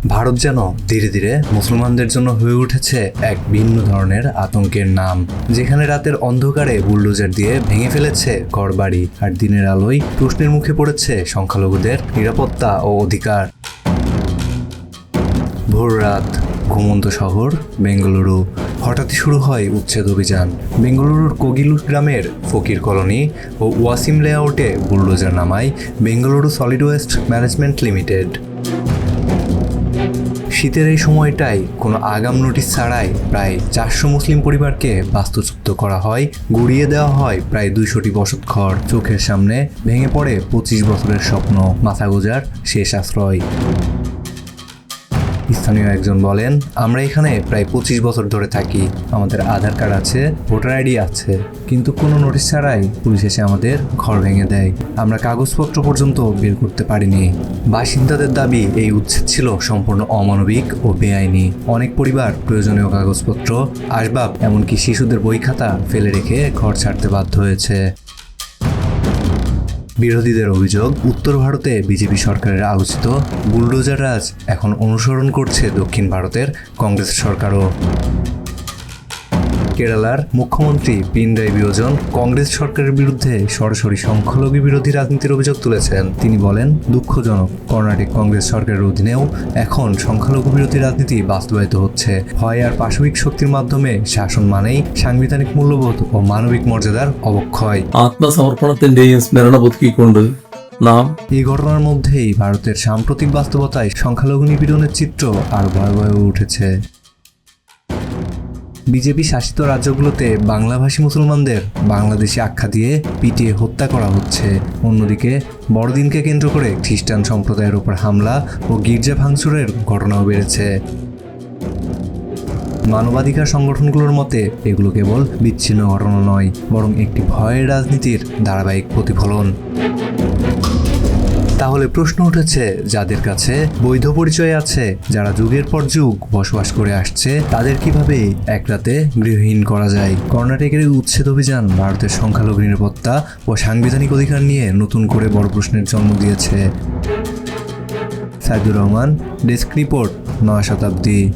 ভারত যেন ধীরে ধীরে মুসলমানদের জন্য হয়ে উঠেছে এক ভিন্ন ধরনের আতঙ্কের নাম, যেখানে রাতের অন্ধকারে বুলডোজার দিয়ে ভেঙে ফেলেছে ঘরবাড়ি, আর দিনের আলোয় প্রশ্নের মুখে পড়েছে সংখ্যালঘুদের নিরাপত্তা ও অধিকার। ভোররাত, ঘুমন্ত শহর বেঙ্গালুরু। হঠাৎই শুরু হয় উচ্ছেদ অভিযান। বেঙ্গালুরুর কোগিলু গ্রামের ফকির কলোনি ও ওয়াসিম লেআউটে বুলডোজার নামায় Bengaluru solid waste management limited. শীতের এই সময়টায় কোনো আগাম নোটিশ ছাড়াই প্রায় 400 মুসলিম পরিবারকে বাস্তুচ্যুত করা হয়, গুড়িয়ে দেওয়া হয় প্রায় 200টি বসতঘর। চোখের সামনে ভেঙে পড়ে 25 বছরের স্বপ্ন, মাথা গোঁজার শেষ আশ্রয়। স্থানীয় একজন বলেন, আমরা এখানে প্রায় 25 বছর ধরে থাকি। আমাদের আধার কার্ড আছে, ভোটার আইডি আছে, কিন্তু কোনো নোটিশ ছাড়াই পুলিশ এসে আমাদের ঘর ভেঙে দেয়। আমরা কাগজপত্র পর্যন্ত বের করতে পারিনি। বাসিন্দাদের দাবি, এই উচ্ছেদ ছিল সম্পূর্ণ অমানবিক ও বেআইনি। অনেক পরিবার প্রয়োজনীয় কাগজপত্র, আসবাব, এমনকি শিশুদের বই খাতা ফেলে রেখে ঘর ছাড়তে বাধ্য হয়েছে। বিরোধীদের অভিযোগ, উত্তর ভারতে বিজেপি সরকারের আলোচিত বুলডোজার রাজ এখন অনুসরণ করছে দক্ষিণ ভারতের কংগ্রেস সরকারও। কেরালার মুখ্যমন্ত্রী পিনারাই বিজয়ন কংগ্রেস সরকারের বিরুদ্ধে সরাসরি সংখ্যালঘু বিরোধী রাজনীতির অভিযোগ তুলেছেন। তিনি বলেন, দুঃখজনক, কর্ণাটক কংগ্রেস সরকারের অধীনেও এখন সংখ্যালঘু বিরোধী রাজনীতি বাস্তবায়িত হচ্ছে। ভয় আর পাশবিক শক্তির মাধ্যমে শাসন মানেই সাংবিধানিক মূল্যবোধ ও মানবিক মর্যাদার অবক্ষয়। ആത്മസമർപ്പണത്തിന്റെയും സ്മരണബുദ്ധിക്കൊണ്ട് നാം এই ঘটনার মধ্যেই ভারতের সাম্প্রতিক বাস্তবতায় সংখ্যালঘু নিপীড়নের চিত্র আর ভয়াবহ হয়ে উঠেছে। বিজেপি শাসিত রাজ্যগুলোতে বাংলাভাষী মুসলমানদের বাংলাদেশি আখ্যা দিয়ে পিটিয়ে হত্যা করা হচ্ছে। অন্যদিকে বড়দিনকে কেন্দ্র করে খ্রিস্টান সম্প্রদায়ের উপর হামলা ও গির্জা ভাঙচুরের ঘটনাও বেড়েছে। মানবাধিকার সংগঠনগুলোর মতে এগুলো কেবল বিচ্ছিন্ন ঘটনা নয়, বরং একটি ভয়ের রাজনীতির ধারাবাহিক প্রতিফলন। তাহলে প্রশ্ন উঠেছে, যাদের কাছে বৈধ পরিচয় আছে, যারা যুগের পর যুগ বসবাস করে আসছে, তাদের কিভাবে এক রাতে গৃহহীন করা যায়? কর্ণাটকের উচ্ছেদ অভিযান ভারতের সংখ্যালঘু নিরাপত্তা ও সাংবিধানিক অধিকার নিয়ে নতুন করে বড় প্রশ্নের জন্ম দিয়েছে। সাইদুর রহমান, ডেস্ক রিপোর্ট, নয়া শতাব্দী।